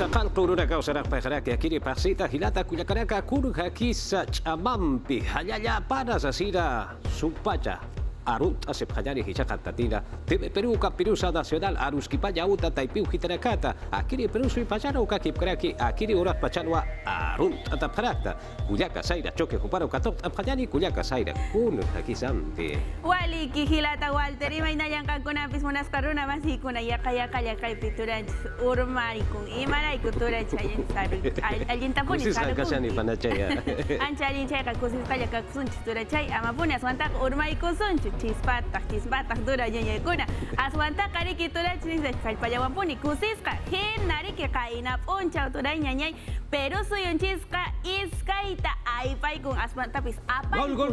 Sakal kuruna kau sarak paharaki akiri pasita hilata kuyakaraka kurha kisa chamampi hayaya para sasira supacha arut asep hayani hichakat tatina tebe Peru kapirusa nacional aruskipaya uta taipiu hitarakata akiri Peru sui pachano kakip karaki akiri urat pachanwa arut atapharakta kuyaka saira choque kuparo katok apayani kuyaka saira kun hakisampi wali kihilata Walter imaynayang kagkunapis munas karuna masikuna yakaya pituran urmari kung imaray kuturan chayin sabi alinta po ni kusis kasani panachaya anchalin chay kusis kaya kaksunch turachay amapuni aswantak urmay kusunch chispatak dura ñañaykuna aswanta kari kitura chis kallpallawanpuni kusisqa hinari que kaina punchaw turay ñañay pero suyunchisqa iskayta aypaykun aswantapis apay gol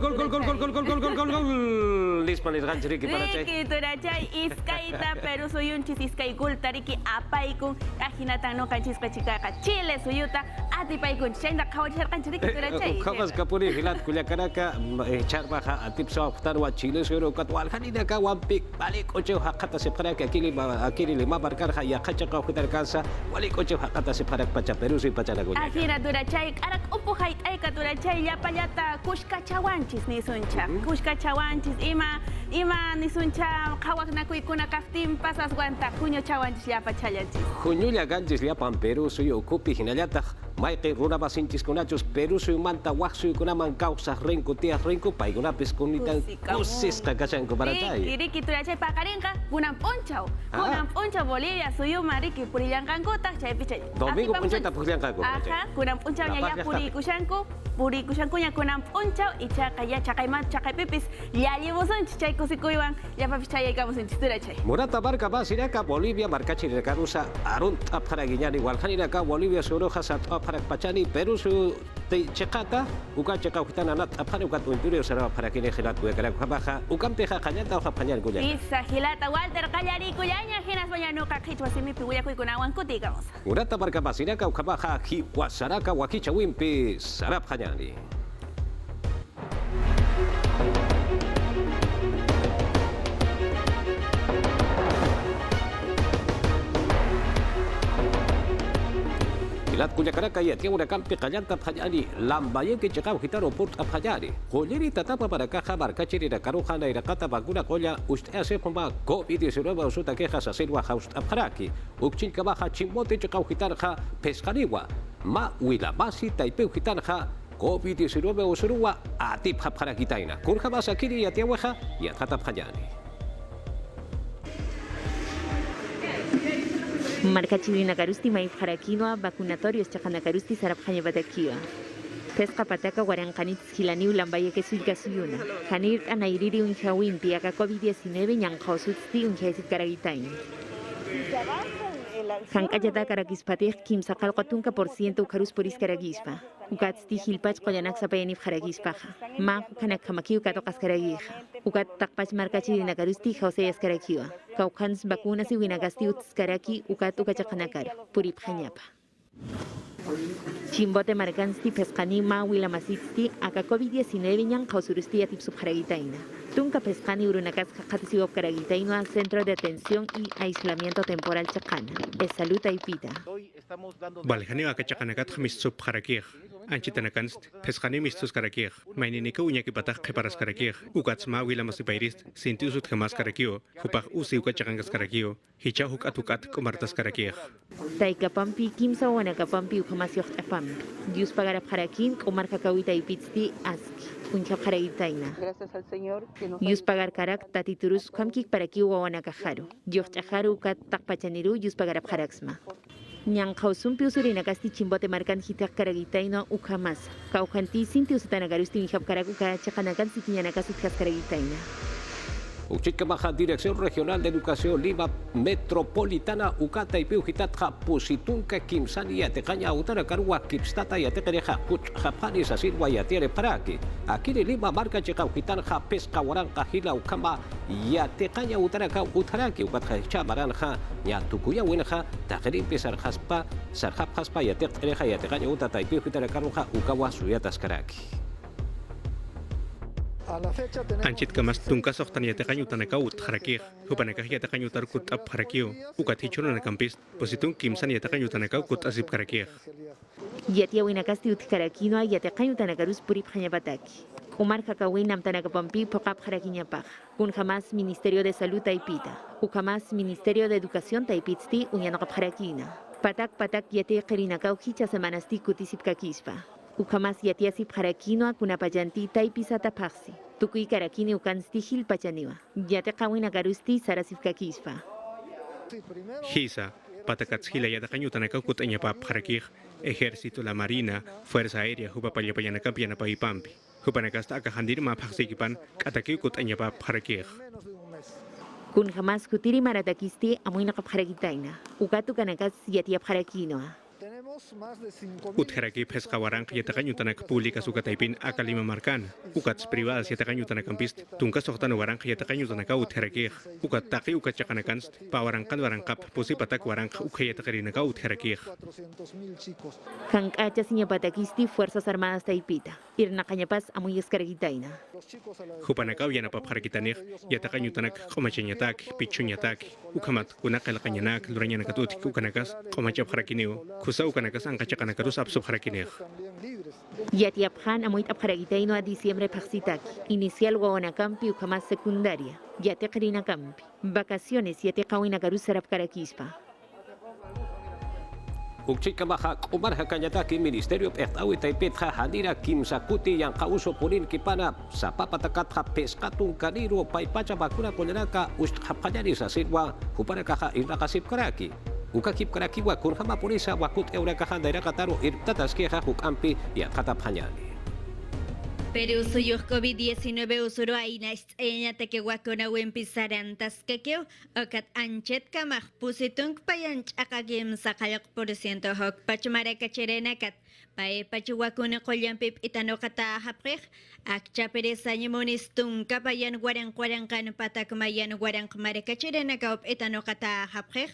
lispanis ganchiriki panachay riki turachay iskayta pero suyunchis iskaykulta riki apaykun ajinatan no kanchisqa chikaqa chile suyuta atipaykun chayna qhawacharqanchis riki turachay kamas kapuri hilat kuyakaraka charbaja atipsa tarwa chile sero katwal hanina ka wampik balik ocho hakata separaka akili lima barkar ya kacha ka hutar kansa balik ocho hakata separak pacha Peru si pacha lagu ajina turachay arak upu hait ay ka turachay yapallata kushka chawanchis ni suncha kushka chawanchis ima ni suncha kawak na kuykuna kaftim pasas guanta kuño chawanchis yapachallanchis kuñulla ganchis yapan Peru suyo kupi hinallata Maike runa basinchis kunachos Peru suyo manta waksuy kunaman kausa renku tias renku paigunapis kunitan kusis kakasyanku barachay riki turachay pakarinka kunam punchaw Bolivia suyo mariki purillankankuta chay pichay domingo punchata purillankanku aha kunam punchaw ña purikushanku ña kunam punchaw y chakayman chakaypipis llalimusunchis chay kusikuywan llapapis chayaykamusunchis turachay Murata barca basiraka Bolivia markachi rekarusa arun aparagiñani walhaniraka Bolivia suruja sat aparak pachani Peru su chekata uka cheka hutana nat apare ukat unturio sara para kini khilat kuya karak baja ukam teja kanyata o japanyar kuya isa hilata Walter kallari kuyaña hinas bañano kakichwa simi piuya kuikunawan kutigamos Murata barca basiraka ukabaja hiwasaraka wakicha wimpi sarap hanyani Lat kuyakaraka ya tiang udah kampi kanyanta phajani lambaye ke chekau hitaro port phajari koleri tatapa para caja barca chiri da karuja na irakata baguna kolla usted hace pomba COVID-19 usuta quejas aserwa haus apharaki ukchin kabaja chimbote chekau hitarja pescaniwa ma wila basi taipeu hitarja COVID-19 usurua atip apharakitaina kurja basa kiri ya tiang weja ya tata phajani Marca chilina carusti maif jaraquinoa vacunatorios chajana carusti sarapjaña batakiwa. Pesca pataca guarancanit hilaniu lambaye que suiga suyuna. Hanir anairiri un jawimpi aka COVID-19 ñanjausutzti un jaisit caragitain. Hankayata caraquispatej kim sakal qatunka por ciento ukarus poris caragispa. Ukatzti hilpach qoyanak sapayanif caragispaja. Ma kanak hamakiu katokas caragija. Ukat takpach marca chilina carusti jauseyas carakiwa. Kaukans vacunas y winagasti utskaraki ukat ukachakanakar, purip hanyapa. Chimbote marcansti pescani ma wilamasitsti aka COVID-19 ñan jausurusti atip subjaragitaina. Tunca pescani urunakas jatisi opkaragitaino al centro de atención y aislamiento temporal chacana. Es salud aipita. Valhani aka chakanakat jamis subjarakir. Anchitanakanst, pescani mistus karakir. Maininика uñaki patach keparas karakir. Ukatsma wilamasipairis, sintiusut jamas karakio. Hupach usi ukachakangas karakio. Hichahuk atukat kumartas karakir. Taikapampi kimsa wanakapampi ukamasyoh apampi. Dios pagarap harakin kumarka kawita ipitsti aski. Unchap haragitaina. Gracias al Señor que nos Yus pagar karak tatiturus kamkik para ki wawanakaharu. Dios chaharu kat takpachaniru yus pagarap haraksma. Ñan kausumpi usurina kasti chimbote marcan hitak karagitaino ukamas. Kaukanti sinti usutana garusti mihap karakuka chakanakan sitiñanakasit karagitaina. Uchikamaja Dirección Regional de Educación Lima Metropolitana Ukata y Piujitatja Pusitunka Kimsani Yatecaña Utara Karua Kipstata Yatecareja Kuch Japani Sasirwa Yatiere Paraki. Aquí de Lima marca Checaujitarja Pesca Waranca Hila Ukama Yatecaña Utaraka Utaraki Ukatja Chamaranja Yatukuya Winja Tajerimpi Sarjaspa Sarjapjaspa Yatecareja Yatecaña Utata y Piujitara Karuja Ukawa Suyatas Karaki. Anchit kamas tungka sohtan yatakan yutanaka ut harakih, hupanaka yatakan yutar kut ap harakio, ukat hichon na kampis, positung kimsan yatakan yutanaka kut asip harakih. Yatia winakasti utkarakino yatakan yutanakarus purip hanyabataki. Umar Kakawin Namtanakapampi Pokap Harakiñapaj, kun jamás Ministerio de Salud Taipita, u jamás Ministerio de Educación Taipitsti Uñanokap Harakina. Patak yate Kerinakau Hicha Semanasti Kutisip Kakispa. U jamás yatiasip Harakino Kunapayanti Taipisata Paxi. Tukui Karakini Ukansti Hil Pachaniwa. Yate Kawin Agarusti Sarasip Kakispa. Hisa, patakatskila yatakan yutanaka kut anyapap harakih, Ejército, la Marina, Fuerza Aérea, Hupapayapayanaka Pianapaipampi. Hupanakasta akahandir mapagsikipan katakiukut anyapa harakih. Kun jamás kutiri maratakisti amoy nakapharakitaina. Ukatu kanakas yatiap harakinoa. Utharaki pescawarang yatakan yutanak pública sukataipin akalima markan. Ukats privadas yatakan yutanakampi tungkas sohtan warang yatakan yutanaka utharakih. Ukat taki ukat chakanakans pawarangkan warangkap pusi patak warang ukayatakarinaka utharakih. Kankacha siñapatakisti Fuerzas Armadas Taipita. Irnakañapas amoy eskaragitaina. Hupanakaw yanapap harakitanich yatakan yutanak komachanyatak, pichunyatak. Ukamat kunakalkanyanak luranyanakatutik ukanakas komachap harakineo. Kusa ukanakas ang kachakanakarus apsop harakinech. Yatiaphan amoy apharagitaino a diciembre paxitaki. Inicial Guanakampi ukamas secundaria. Yate Karinakampi. Vacaciones yate kawinakarus sarap karakispa. Ukchikamaha Umar Hakanyataki Ministerio Pehtawi Taipit Hadira Kim Sakuti yang kauso punin kipana sa papatakat ha peskatong kaniro paipacha bakuna koleraka ust hapkanyari sa sirwa hupanaka irakasip karaki. Ukakip karaki wa kun hama punisa wakut eurakahan daira kataro irtataskeha hukampi ya katapanyani. Pero suyos COVID-19 usuro aina eñate que wakona wempisaran taskekeo okat anchet kamah pusitung payanch akagim sakayak porciento hok pachumare kacherenakat pae pachuwakuna kollampip itano kata hapreh akcha peresa nyemonis tung kapayan warang kan patak mayan warang mare kacherenakaup itano kata hapreh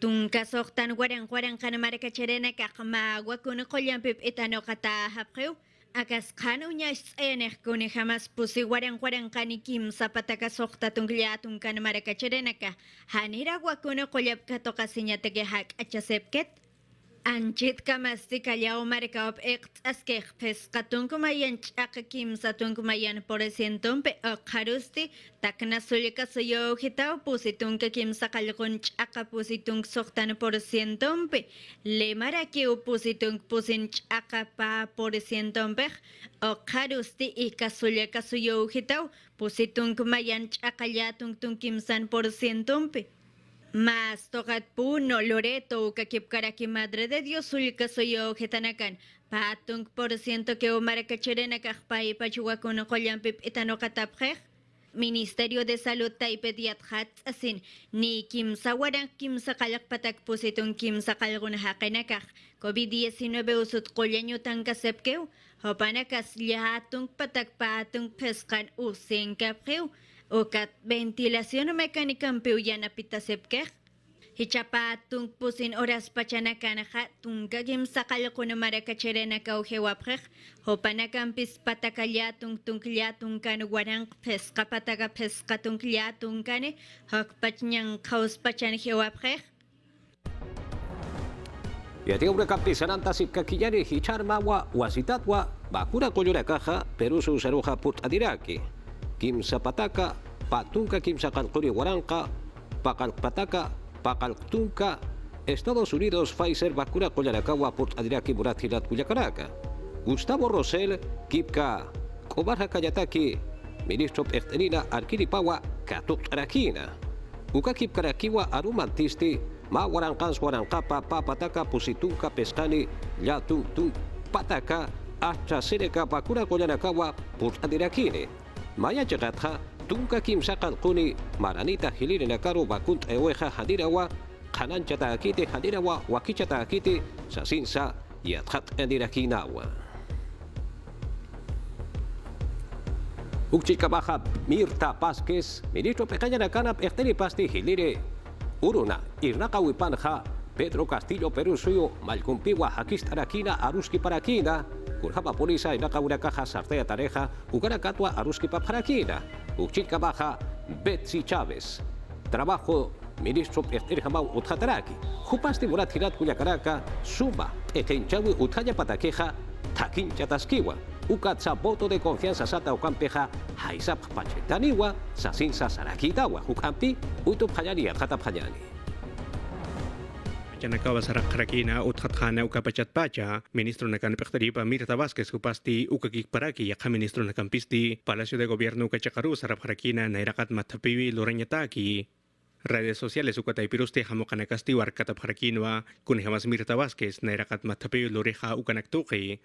tung kasoktan warang kan mare kacherenakak ma wakuna kollampip itano kata hapreh akas kanu nyas enek kuni hamas pusi warang kanikim sapataka sokta tunglia tungkan maraka cherenaka hanira wakuna kolyap katokasinya tege hak achasepket anchit kamasti kallao maraka op ekt askeh pes katunkumayan chakakim satunkumayan por cientompe okarusti takna sulika soyo hitao pusi tunka kim sakalkon chaka pusi tung soktan por cientompe le maraki pusi tung pusin chaka pa por cientompe okarusti ikasulika soyo hitao pusi tunkumayan chakaya tung kim san por cientompe. Mas tokat puno Loreto kakip karaki Madre de Dios sulka soyo getanakan patung por ciento que omar kachirena kakpai pachuwakuno kollampip itano katapjeh Ministerio de Salud Taipet hats asin ni kim sawarang kim sakalak patak pusitong kim sakalgun hakenakak COVID-19 usut kolyanyo tangkasepkeu hopanakas lihatung patak patung peskan using kapkeu ukat ventilación mecánica piuyan apitasepkeh hichapatung pusin oras pachanakanaja tungagim sakal kuno marakacherena kauhewaprej hopanakampis patakaliatung tungkliatung kan warang peska pataka peska tungkliatung kane hakpachnyang kaus pachan hewaprej Yati ura kapisanan tasip kakiyari hichar mawa wasitatwa bakura koyura kaha perusu saruja put adiraki. Kim sapataka patungka kim sakalkuri waranka pakal pataka pakal tungka Estados Unidos Pfizer vacuna kolarakawa put adiraki murat hilat kuyakaraka Gustavo Rosell kipka Omar Hakanyataki Ministro Pehtenina Arkiripawa katuk arakina uka kip karakiwa arumantisti ma warankans warankapa papataka pusitungka peskani yatung tung pataka acha sereka vacuna kolarakawa put adirakini Maya jagatha tungka kim sakal kuni maranita hiliri nakaro bakunt eweja hadirawa kanan chata akite hadirawa wakichata akite sasinsa yathat adirakinawa Ukchika baja Mirta Pásquez ministro pequeña nakanap ehteri pasti hiliri uruna irnaka wipanja Pedro Castillo Perú suyo malcumpiwa hakistarakina aruski parakina kurhaba polisa inaka una caja sartea tareja ugara katwa aruski parakina uchilka baja Betsy Chávez trabajo ministro Erhamau Uthataraki jupasti murat hirat kuyakaraka suma ekenchawi uthaya patakeja takincha taskiwa ukatsa voto de confianza sata ukampeja haisap pachetaniwa sasinsa sarakitawa ukampi uitu phayani akhata phayani Janakawa Sarakrakina Uthatkana Ukapachat Pacha, ministro Nakan Pecteripa Mirta Vázquez Upasti Ukakik Paraki, Yaka ministro Nakampisti, Palacio de Gobierno Ukachakarú Saraprakina, Nairakat Matapiwi, Loreñataki. Redes sociales Ukataipirusti Hamokanakasti Warkataparakinwa, Kunhamas Mirta Vázquez, Nairakat Matapiwi Loreja Ukanaktuki.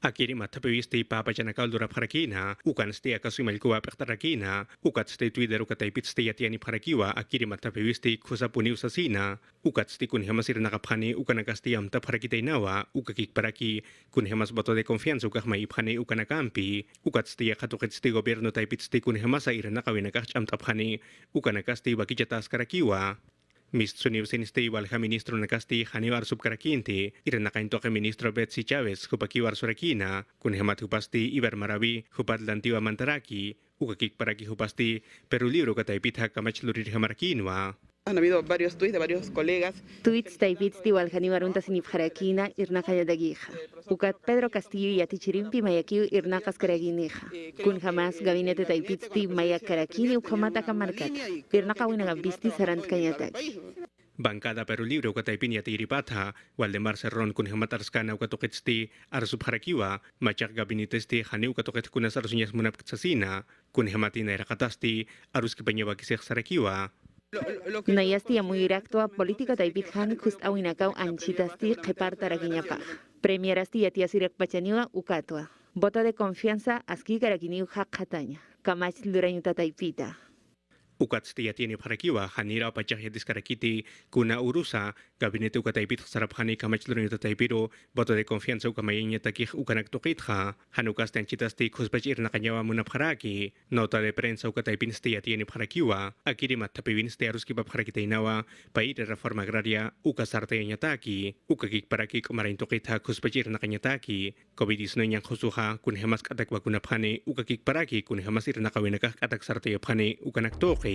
Akiri matapiwisti papajanakal durapharakina, ukansti akasuimalkuwa pektarakina, ukatsti Twitter ukataipitsti yatiani pharakiwa, akiri matapiwisti kusapuni usasina, ukatsti kunhamasir nakaphani ukanakasti amta pharakitainawa, ukakikparaki, kunhamas voto de confianza ukahmaiphani ukanakampi, ukatsti akatukitsti gobierno taipitsti kunhamasa iranakawinakach amtaphani, ukanakasti wakichatas karakiwa. Mistuniw sinisti walha ministro nakasti Hanibar subkarakinti, iranakaintoke ministro Betsy Chávez, hupakiwar surakina, kunhemat hupasti Iber Maravi, hupatlantiwa mantaraki, ukakikparaki hupasti, Perú libro kataipitha kamachlurir hamarakinwa. Han habido varios tuits de varios colegas. Tweets taipits di Walhanibarunta sinifharakina irnakayadagija. Ukat Pedro Castillo y Atichirimpi mayakiu irnakas karaginija. Kun jamás gabinete taipits di mayakarakini ukamata kamarkat. Irnakawinagabisti sarant kayatak. Bancada Perú Libre ukataipin yatiripatha, Waldemar Serrón kunhamatarskana ukatukitsti arsubharakiwa, machak gabinetesti hani ukatuket kunas arsunyas munapkatsasina, kunhamatina irakatasti aruskipanyawakisek sarakiwa. Nayasti amuiraktua política taipithan kust awinakau anchitasti qepartarakiñapaj. Premierasti yatiasirak pachaniwa ukatua. Voto de confianza aski karakiniu haqqataña. Kamach lurañuta taipita. Ukatsti yatiani pharakiwa hanira pachak yadiskarakiti kuna urusa gabinete ukataipit sarabhani kamachlurun taipiro voto de confianza ukamayenya takij ukanaktukitha hanukasti anchitasti khusbachir nakanyawa munapharaki nota de prensa ukataipinsti yatiani pharakiwa akiri mattapibinsti aruski papharakitainawa paid reforma agraria ukasartayanyataki ukakikparaki kumaraintukitha khusbachir nakanyataki COVID-19 yang khusuha kunhemas katak wakunapkhani ukakikparaki kunhemasir nakawinakah katak sartayapkhani ukanaktuki.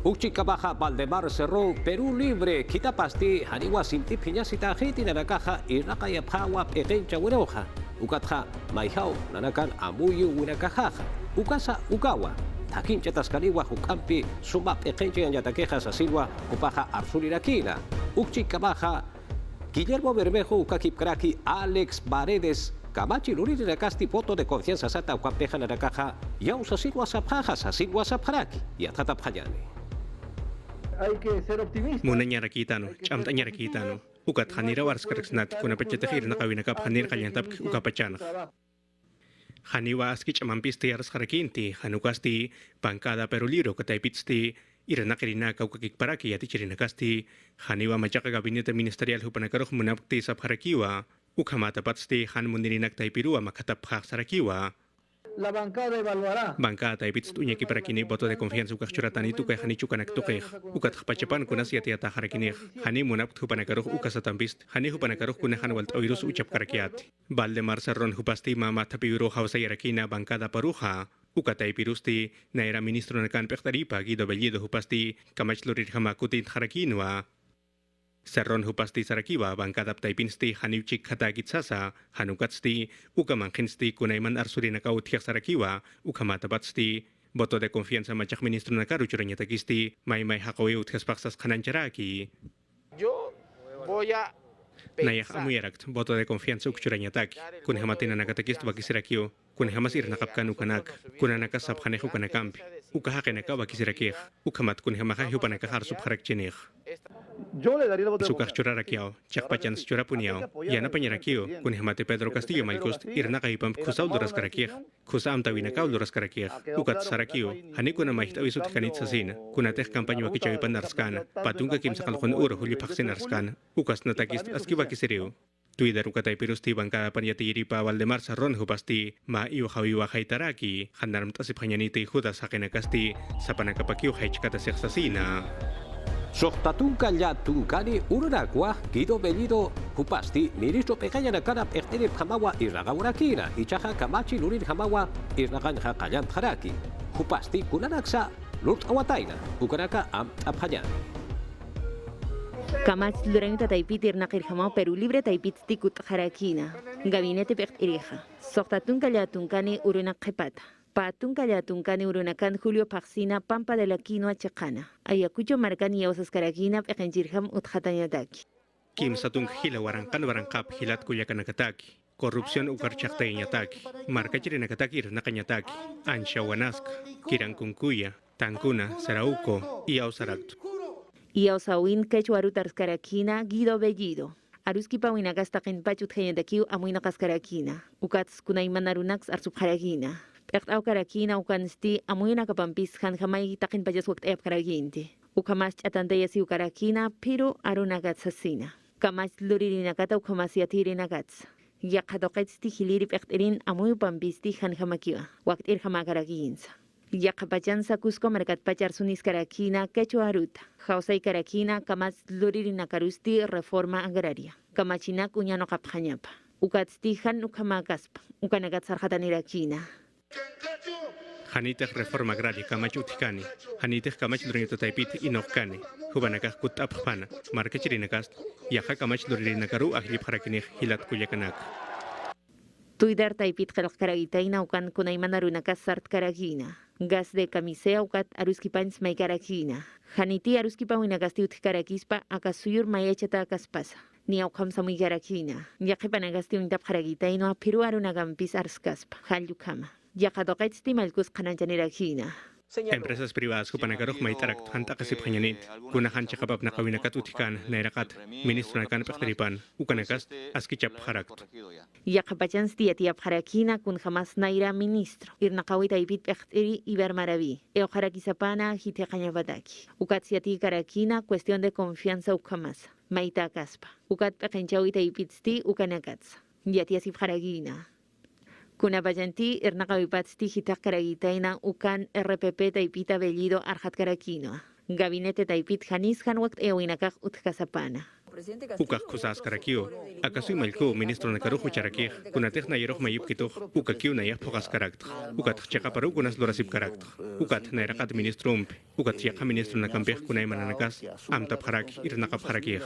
Uchika Baja Valdemar Cerrón, Perú Libre, Kitapasti, Haniwa Sinti Piñasita, Hiti Narakaja, Irakaya Pawa, Pegencha Wiroja, Ukatja, Maihau, Nanakan, Amuyu, Winakajaja, Ukasa, Ukawa, Takincha Tascaniwa, Hukampi, Suma Pegencha y Yataqueja, Sasilwa, Upaja, Arsulirakina, Uchika Baja, Guillermo Bermejo, Ukakipkraki, Alex Paredes, Camachi Luriri Nakasti, voto de confianza Sata, Ukampeja Narakaja, Yausa Silwa Saphaja, Sasilwa Sapharaki, y Atata Payani. Hay que ser optimistas. Munanya rakitano, chamta nyarakitano. Ukat hanira warskarksnat kuna pachetahir nakawinakap hanir kalyantab ukapachanah. Haniwa aski chamampisti arskharakinti, hanukasti bancada Perú Libre kataipitsti iranakirina kaukakikparaki yatichirinakasti, haniwa machaka gabinete ministerial hupanakaruh munapti sapharakiwa, ukamatapatsti han mundirinak taipirua makatapkhak sarakiwa. La bancada evaluará. Bancada taipits uñaki para kini voto de confianza ukachuratan itu kay hani chukanak tukay ukat pachapan kunas yati ata harakinih hani munap hupanakaruh ukasatampist hani hupanakaruh kunahan walt oirus uchap karakiat Valdemar Serrón hupasti mama tapiro hausa yarakina bancada paruja ukatay pirusti na era ministro nakan pektaripa Guido Bellido hupasti kamachlurir hamakutin harakinwa Serrón hupasti sarakiwa bancada taipinsti haniuchik hatakitsasa hanukatsti ukamankinsti kunaiman arsuri nakautiak sarakiwa ukamatabatsti voto de confianza machak ministro nakaruchuranyatakisti may hakawi utkaspaqsas kanancharaki. Yo voy a Nayak amuyarakt voto de confianza ukchuranyatak kun hamatina nakatakist bakisirakio kun hamasir nakapkan ukanak kunanakas sabkhaneh ukanakamp ukahakenaka bakisirakih ukamat kun hamahay upanakahar subharakchinih. Yo le daría el voto de Sukak churarakiao, chakpachan churapuniao, yana panyarakio, kun hamate Pedro Castillo malkost, irnakaipam kusau duras karakih, kusam tawinakau duras karakih, ukat sarakio, hanikuna mahit awisut kanit sasin, kunateh kampanya wakichawipan narskan, patunga kim sakalkon uro huli paksin narskan, ukas natakist askiwa kisiriu. Twitter ukatay pirusti bancada panyatiripa Valdemar Serrón hupasti ma iyo hawiwa haitaraki, handaram tasip hanyaniti judas hakinakasti, sa panakapakiw haichkata seksasina. Sohtatunka ya tunkani ururakwa Guido Bellido Hupasti ministro pequeña na kana pekteri hamawa iragaurakina ichaha kamachi lurin hamawa iragan hakayan haraki Hupasti kunanaksa lurt awataina ukanaka am aphayan Kamach lurang taipit irnaqir hamao Perú libre taipit tikut harakina gabinete pektiriha Sohtatunka ya tunkani urunak qepata Patun Tunkani urunakan Julio Paxina Pampa de la Quinoa Chacana. Ayacucho Marcani Yausas Caragina Pekenjirham Uthatanyataki. Kim Satun Hila Warankan Warankap Hilat Kuyakanakataki. Corrupción Ukarchaktainataki. Markachirinakataki Nakanyataki. Ansha Wanaska. Kirankunkuya. Tankuna. Sarauco. Yausarakt. Yausawin Quechuarutas Carakina Guido Bellido. Aruskipa Winagastakin Pachut Hayadakiu Amuinakas Carakina. Ukats Kunaimanarunax Arsubharagina. Pektaw karakina ukansti amuina kapampis han hamay takin pajas wakt ep karaginti. Ukamas atandaya si ukarakina pero arunagats hasina. Kamas luririnagat ukamas yatirinagats. Yakadoketsti hiliri pekterin amuy pampisti han hamakiwa. Wakt ir hamakaragins. Yakapajan sa Cusco merkat pachar sunis karakina kecho aruta. Hausay karakina kamas luririnacarusti reforma agraria. Kamachinak unyano kaphanyapa. Ukatsti han ukamagaspa. Ukanagat sarhatanirakina. Hanitech reforma agraria Camacho Uticani, Hanitech Camacho Lorito Taipit Inokani, Hubanacas Kut Apana, Marca Chirinacast, Yaha Camacho Lorinakaru, Ahlip Harakinih, Hilat Kuyakanak. Tuidar Taipit Karagitaina ukan Kunaimanarunacas Sart Karagina, Gas de Camisea ukat Aruskipans Maikaragina, Haniti Aruskipa Winagasti Utkarakispa, Akasuyur Mayachata Kaspasa. Ni aukam samui Karakina, Yakipanagasti Untap Karagitaino, Piru Arunagampis Arskaspa, Halyukama. Yakadoketsti Malkus Kananjaniragina. Empresas privadas Hupanagaroch Maitarak, Hantakasip Hanyanit, Kunahan Chakabab Nakawinakat Utikan, Nairakat, Ministro Nakan Pechteripan, Ukanakast, Askichap Harakt. Yakapachans Tiatiap Harakina, Kun Hamas Naira Ministro, Irnakawita Ipit Pechteri Ibermaravi, Eoharakisapana, Hitekanyabadaki. Ukatsiati Karakina, cuestión de confianza Ukamas, Maita Kaspa. Ukat Pekenchawita Ipitsti, Ukanakats. Yatiasip Haragina. Kuna bayanti ernakawipatsti hitak karagitaina ukan RPP taipita Bellido arhat karakino. Gabinete taipit hanis hanwakt ewinakak utkasapana. Ukak kusas karakio, akasu malko ministro nakaruhu charakih, kunatech nayeroh mayip kituh, ukakiu nayah pokas karakt, ukat chakaparu kunas lorasip karakt, ukat nairakat ministro ukat yaka ministro nakampeh kunay mananakas, amtap harak irnakap harakih.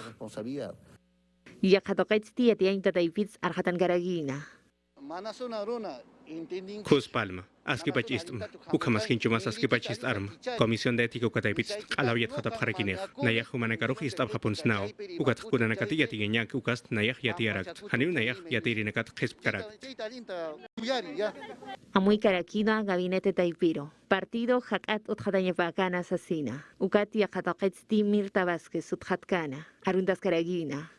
Yakatoketsti etiainta taipits arhatan karagina. Kus Palma, Askipachist, Ukamas Hinchumas Askipachist Arm, Comisión de Ética Ukataipits, Alaviet Hatap Harakineh, Nayah Humanakaruhist of Hapons now, Ukat Kudanakati Yanyak Ukast Nayah Yatiarat, Hanu Nayah Yatirinakat Hispkarak. Amuy Karakina, Gabinete Taipiro, Partido Hakat Utjadañapakana Asesina, Ukat Yakatoketsti Mirta Vázquez Utjatkana, Arundas Karagina.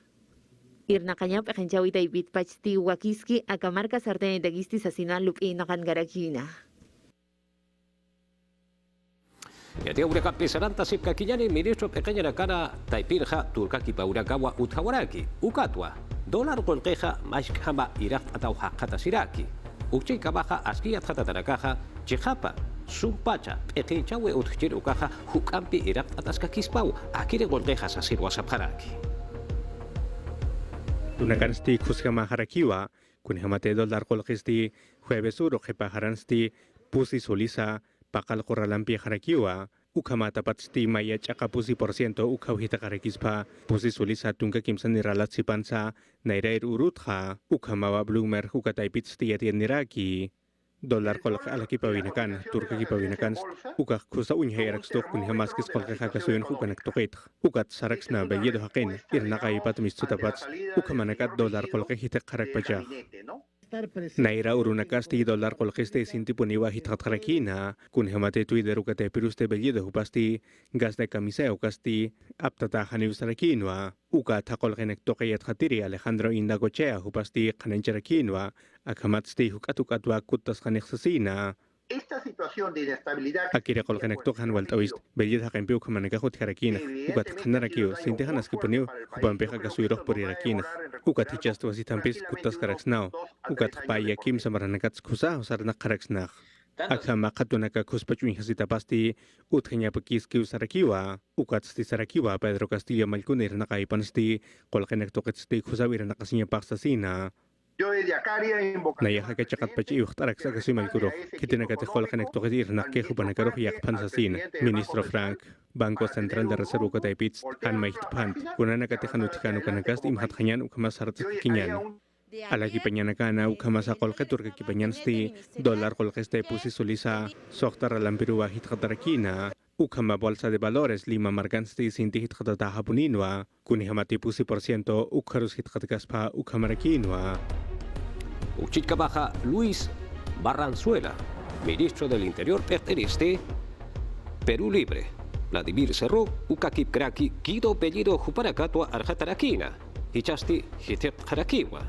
Irnakanyap Ekenchawita Ipit Pachti Wakiski Akamarka Sartene Dagisti Sasina Lupi Nakan Garakina. Yatia Urakapi Saranta Sipka Kinyani, ministro pequeña nakana Taipirja, Turkaki Paurakawa Uthawaraki, Ukatwa, Dolar Golkeja, Mashkama Irak Atauha Katasiraki, Uchika Baja, Askiat Hatatarakaja, Chihapa, Sumpacha, Ekenchawe Utchirukaja, Hukampi Irak Ataskakispau, Akire Golkeja Sasirwa Sapharaki. Tunakansti Kuskama Harakiwa, Kunhamate $1 Kolkisti, Jueves Uro Jepaharansti, Pusi Solisa, Pakal Koralampi Harakiwa, Ukamata Patsti Maya Chakapusi % Ukawhita Karakispa, Pusi Solisa Tunka Kimsan Niralatsipansa, Nairair Urutha, Ukamawa Blumer Hukataipitsti Niraki. $1 kolak alaki pawinakan, Turkaki pawinakan, ukak kusa unyahirak stok kunihamaskis kolkaka kasuyon hukanak tokit, ukat saraks na Bellido hakin, irnakaipat mistutapats, ukamanakat $1 kolak hitak karak pajak. Naira urunakasti $1 kolkiste sintipuniwa hitak karakina, kunhamate Twitter ukate piruste Bellido hupasti, gas de camisea ukasti, aptata haniusarakinwa, ukat hakolkenek tokayat hatiri Alejandro Indagochea hupasti kanancarakinwa, Akamatsti hukatukatwa kutas kaneksasina. Esta situación de inestabilidad. Akira kolkenektokan waltawist, Bellido hakenpiu kamanekahut harakina, ukat kanarakio, sintehan askiponiu, hupampeja kasuiroh porirakina, ukat hichastu wasitampis kutas karaksnao, ukat payakim samaranakats kusa osarnak karaksnach. Akama katunaka kuspachuin hasita pasti utkanya pakis kiu sarakiwa ukatsti sarakiwa Pedro Castillo Malcunir nakaipansti kolkenek toketsti kusawir nakasinya paksasina. Yo desde acá haría invocación. Naya haka chakat pachi ukhtarak sa kasi malkuro kitinakate kolkenek toketir nakke hubanakaroh yak pansasin Ministro Frank Banco Central de Reserva Kataipits han maitpant kunanakate hanutikanu kanakast imhat hanyan ukamas harat kinyan. Alagi penyanakana ukamasa kolketur kipanyansti dólar kolkeste pusi solisa sohtar alampiruwa hitkatarakina ukama bolsa de valores lima margansti sinti hitkatata hapuninwa kunihamati pusi % ukharus hitkatgaspa ukamarakinwa. Uchitca Baja Luis Barranzuela, ministro del Interior pertenece Perú Libre. Vladimir Cerró, Ukakip Kraki, Guido Bellido Juparakatua Arjatarakina, Hichasti Hitep Jarakiwa.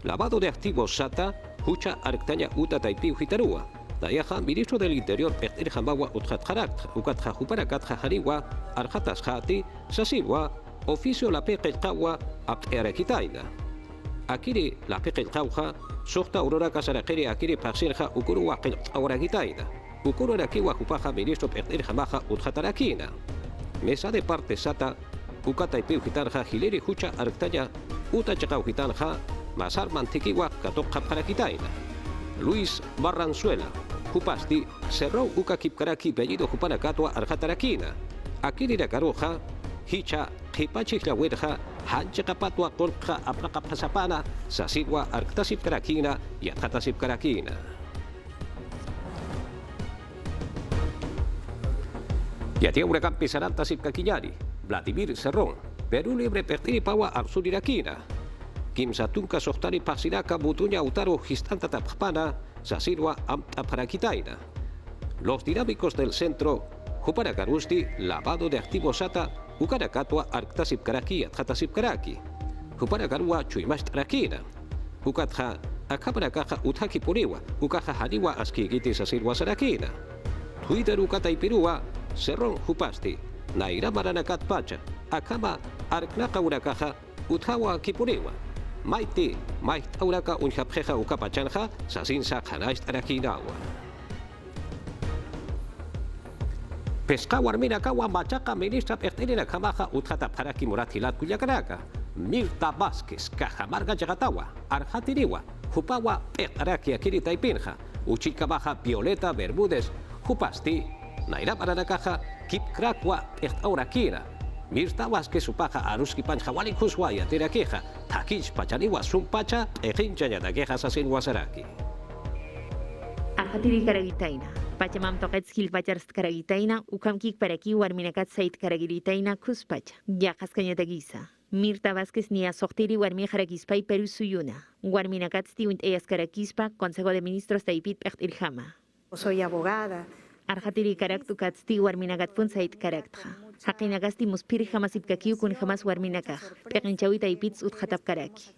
Lavado de activos SATA, Hucha Arctaña Uta Taipiu Hitarua. Dayaja, ministro del Interior Jambawa Utjat Harak, Ukatja Juparakat Jajariwa, Arjatas Hati, Sasiwa, Oficio la Pekelkawa, Aperakitaina. Akiri la Pekelkauja, Sokta Aurora Casarakiri Akiri Paxirja, Ukuruwa Auragitaina. Ukuru Arakiwa Jupaja, ministro Jamaja Utjatarakina. Mesa de parte SATA, Ukataipiu Hitarja, Hileri Hucha Arctaña, Uta Chakau Hitanja, Masar Mantikiwa Katok Parakitaina. Luis Barranzuela, Jupasti, Cerró Ukakipkaraki, Bellido Juparakatua Arjatarakina. Akiri Rakaroja, Hicha, Hipachi Lawerja, Hanchakapatua Kolja Aprakapasapana, Sasigua Arctasip Karakina y Arjatasip Karakina. Yatia Huracán Pesaranta Sipkakiñari, Vladimir Cerrón, Perú Libre Pertiripawa Arsulirakina. Kim Satunka Sohtari Pasiraka Butuña Utaro Gistanta Tapjapana, Sasirwa Amparakitaina. Los dinámicos del centro, Juparakarusti, lavado de activos SATA, Ukarakatua Arctasip Karaki, Atjatasip Karaki. Juparakarua Chuimash Tarakina. Ukatja, Akaparakaja Uthaki Puriwa, Ukaja Haniwa Askigiti Sasirwa Sarakina. Twitter Ukataipirua, Cerrón Jupasti, Naira Maranakat Pacha, Akama Arknaka Urakaja, Uthawa Kipuriwa. Maiti, Mait Auraka Unjapjeja Ukapachanja, Sasinsa Hanaish Tarakinawa. Pescawar Minakawa Machaca, ministra Pertenina Kamaja, Utjata Paraki Muratilat Kuyakaraka. Mirta Vázquez, Cajamarga Yagatawa, Arjatiriwa, Jupawa, Peraraki Akiri Taipinja, Uchika Baja, Violeta Bermúdez, Jupasti, Naira Paranakaja, Kipkrakwa, Aurakira. Mirta Vázquez Upaja, Aruski Panjawali Kuswaya, Tirakeja, Takich Pachaniwa, Sumpacha, Ejincha Yadakeja Sasin Wasaraki. Arjatiri Karagitaina. Pachamam Toketskil Pacharst Karagitaina, Ukamkik Paraki, Warminakat Sait Karagiritaina, Kuspacha, Yajas Cañatagisa. Mirta Vázquez Nia Sohtiri Warmi Jarakispa y Perú Suyuna. Warminakatsti und Eyas Karakispa, Consejo de Ministros Taipit Pecht Irjama. Soy abogada. Arjatiri Karaktu Katsti Warminakat Funsait Karaktja. Hakinagasti Muspiri Jamasipkakiu kun Jamas Warminakaj. Pekinchawi Taipits Utjatap Karaki.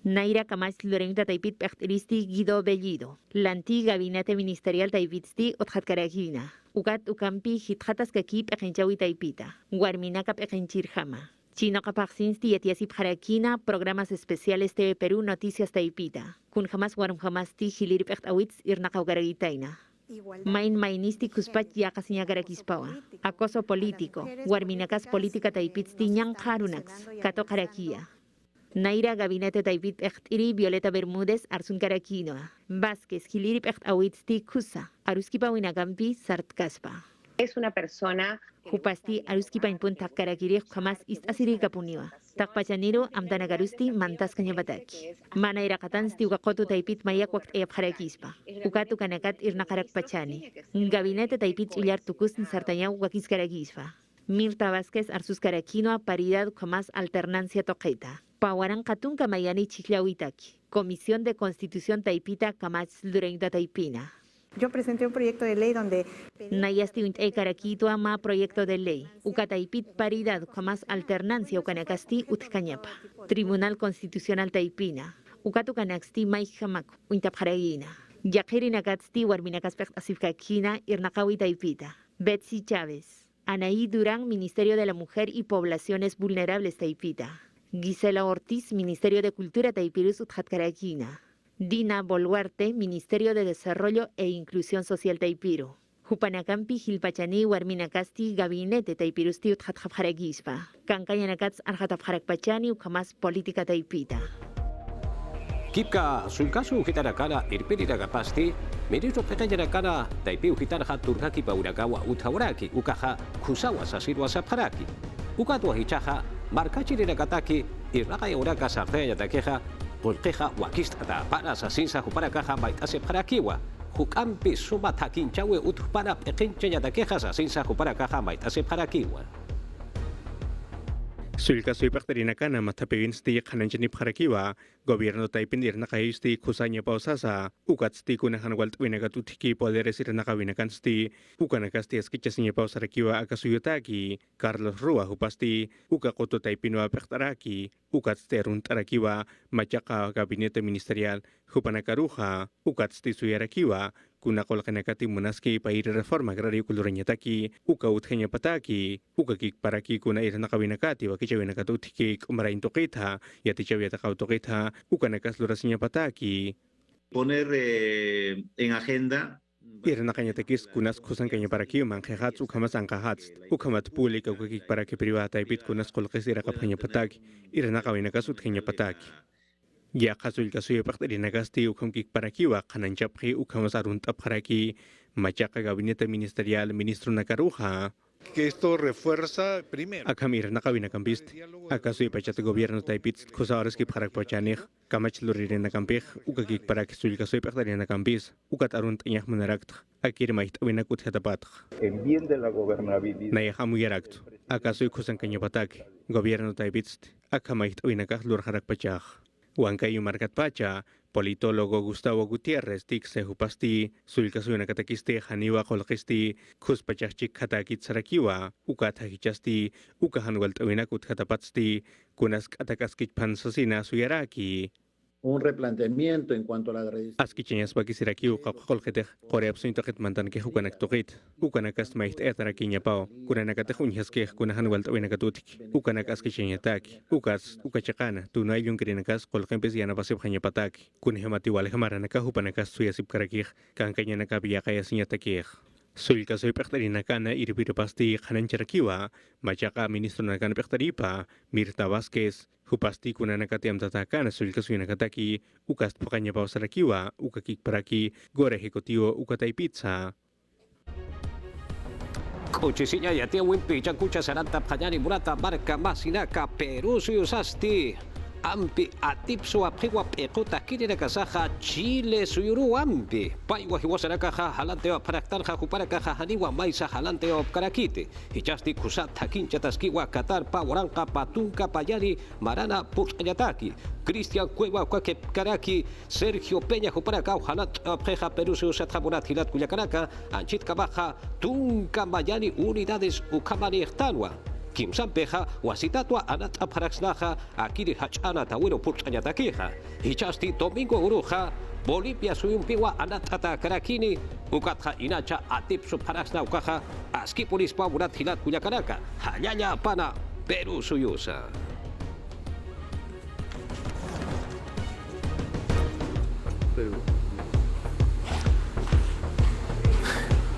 Naira Kamas Lorenita Taipit Pechtiristi Guido Bellido. Lanti Gabinete Ministerial Taipitsti Utjat Karakina. Ukat Ukampi Hitjatas Kaki Pekinchawi Taipita. Warminaka Pekinchirjama. Chino Kapaksinsti Yetiasip Jarakina, Programas Especiales TV Perú, Noticias Taipita. Kun Jamas Warm Jamasti Hilirip Awitz Irnakaugaragitaina. Main Mainisti Kuspach Yakasiña Garakispawa. Acoso político. Warminakas Política Taipitsti Ñan Harunax. Kato Karakia. Naira Gabinete Taipit Iri Violeta Bermúdez Arsun Karakinoa. Vázquez Hilirip Awitzti Kusa. Aruskipa Winagampi Sartkaspa. Es una persona. Jupasti Aruskipa Punta Karakiri jamás Asiri Kapuniwa. Takpachaniro Amdanagarusti Mantas Kanyabataki. Mana Irakatansti Ukakotu Taipit Mayakwak Harakispa. Ukatu Kanakat Irnakarak Pachani. Gabinete Taipit Uliar Tukus Sartaña Wakis Karagispa. Mirta Vázquez Arsus Karakinoa Paridad jamás Alternancia Toqueta. Pawaran Katunka Mayani Chiclawitaki. Comisión de Constitución Taipita Kamach Lureinta Taipina. Yo presenté un proyecto de ley donde Nayasti Untei Karakitu ama proyecto de ley. Ukataipit paridad jamás alternancia ukanakasti utkañapa. Tribunal Constitucional Taipina. Ukatukanaksti Maihamak Untapjaragina. Yakiri Nakatsti Warminakaspek Asifkakina Irnakawi Taipita. Betsy Chávez. Anaí Durán, Ministerio de la Mujer y Poblaciones Vulnerables Taipita. Gisela Ortiz, Ministerio de Cultura Taipirus Utjatkarakina. Dina Boluarte, Ministerio de Desarrollo e Inclusión Social Taipiru. Hupanakampi Hilpachani Warminakasti Gabinete Taipirusti Utjatjapjaragispa. Kankayanakats Arjatapjarakpachani Ukamas Política Taipita. Kipka sulkasu hitarakana irpiriragapasti, ministro pequeñarakana taipiu hitarha turkaki paurakawa utauraki, ukaha kusawa sasirwa sapharaki. Ukatua hichaha, markachirinakataki, irraka uraka sarteña takeja, pulkeja wakistata para sasinsa huparakaja baitase parakiwa. Hukampi suma takinchawe utupara pequeña takeja sasinsa huparakaja baitase parakiwa. Sulka soy pagtarinakana matapewinsti kananchani parakiwa, gobierno taipin irnakayusti kusanya pausasa, ukatsti kunahan walt winakatutiki poderes irnakawinakansti, ukanakasti eskichasinya pausarakiwa akasuyotaki, Carlos Rua hupasti, ukakoto taipinwa pagtaraki, ukatsti runtarakiwa, machaka gabinete ministerial, hupanakaruja, ukatsti suyarakiwa, kunakolkanakati munaski pairi reforma agrario kulturanyataki, uka utgenya pataki, uka kik paraki kuna irnakawinakati, wakichawinakatutiki umaraintokita, yatichawiatakautukita, uka nakaslurasinya pataki. Poner en agenda Irnakañatakis kunas kusan kanya paraki manjehats ukamas ankahats, ukamat pública ukakik paraki privata ipit kunas kolkes irakapanya pataki, irnakawinakas utkenya pataki. Ya kasul kasuya pagtarinagasti ukamkik parakiwa kananchapki ukamas aruntap paraki, machaka gabinete ministerial ministro nakaruja. Que esto refuerza primero. Akamir nakawinakambist, akaso ipachat gobierno taipits kusawaras ki parakpachanich, kamach luririnakampi, ukakik parakisul kasoy pagtarinagambis, ukat arunt inyah manarakt, akir mait awinakut hatapat. En bien de la gobernabilidad. Nayahamuyaraktu, akaso kusan kanyapatak, gobierno taipits, akamait awinakah lurharakpachach. Huancayo Marcat Pacha, politólogo Gustavo Gutiérrez, Tixe Hupasti, Sulkasuna Katakisti, Haniwa Kolkisti, Kuspachachik Katakit Sarakiwa, Ukatahichasti, Ukahanwalt Awinakut Katapatsti, Kunask Atakaskich Pansosina Suyaraki. Un replanteamiento en cuanto a la Askichiñas Bakisiraki, Ukakolkete, Koreapsuintoket Mantanke Hukanaktorit, Ukanakas Mait Etarakiña Pao, Kunanakatejunyaske, Kunahanwalt Awinakatutik, Ukanakaskichiñataki, Ukas, Ukachakana, Tunayun Kirinakas, Kolkempes Yanabasib Hanyapataki, Kunhematiwal Hamaranaka Hupanakas Suyasib Karakij, Kankayanaka Biakaya Sinyatakij. Sulka soy pagtarinakana irpirpasti Hanancharakiwa, Machaka ministro nakan pagtaripa, Mirta Vázquez, Hupasti kunanakatiam tatakana sulka soy nakataki, Ukast pakanya pausarakiwa, Ukakik paraki, Gore ejecutivo Ukatay pizza. Kuchisinya ya tia wimpi kucha saranta pajani murata marca masinaka Perú suyusasti. Ampi atipso apriwa pekota kirina kasaha Chile suyuru ampi paiwa hiwasaraka halanteo paraktarja huparaka haniwa maisa halanteo karakite hichasti kusata kincha taskiwa Qatar pawaranka patunka payari marana puchayataki Cristian Cueva kwake karaki Sergio Peña huparaka halat preja Perú suyusat hamurat hilat kuyakaraka anchit kabaja tunka mayani unidades ukamani tanwa Kimsan peja wasitatua anat aparaxnaja akiri hachana tawiro purchanyatakeja hichasti domingo uruja Bolivia suyumpiwa anat ata karakini ukatja inacha atip suparaxna ukaja askipolis pamurat hilat kuyakaraka hanyanya pana Perú suyusa.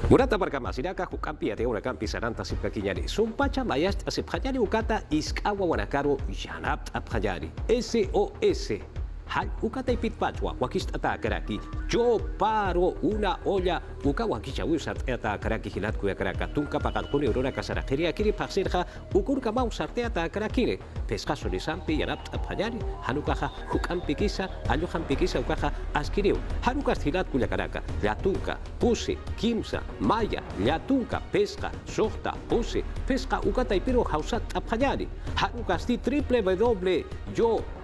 Murata barkamasinaka hukampi ate una kampi saranta sipkakiñari. Sumpacha mayast asipjanyari ukata iskawa wanakaru yanap apjanyari. SOS. Hal ukata ipitpachwa wakist ata karaki. Yo paro una olla uka wakichawusat ata karaki hilat kuya karaka. Tunka pakakuni uruna kasarakeria kiri paksirja ukurka mau sarte ata karakire. Pesca solisampi yanap apjanyari. Hanukaja hukampi kisa aluhampi kisa ukaja askiriu. Hanukas hilat kuya karaka. Yatunka, puse, kimsa, maya, yatunka, pesca, sohta, puse, pesca ukata ipiro hausat apjanyari. Hanukas di www.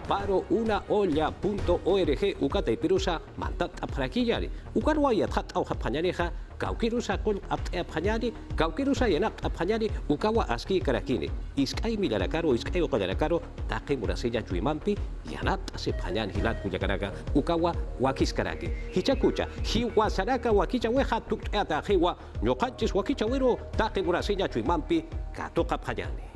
Paro una olla.org ukata ipirusa mantat aprakiyari ukarwaya that au hapanyaniha kaukirusa kol apanyani kaukirusa yanap apanyani ukawa aski karakini iskai milarakaro iskai okayarakaro taqi murasilla chuimampi yanap asipanyani hilat kuyakaraka ukawa wakis karaki hichakucha hiwasaraka wakicha weha tukata hiwa nyokanchis wakicha wero taqi murasilla chuimampi katoka panyani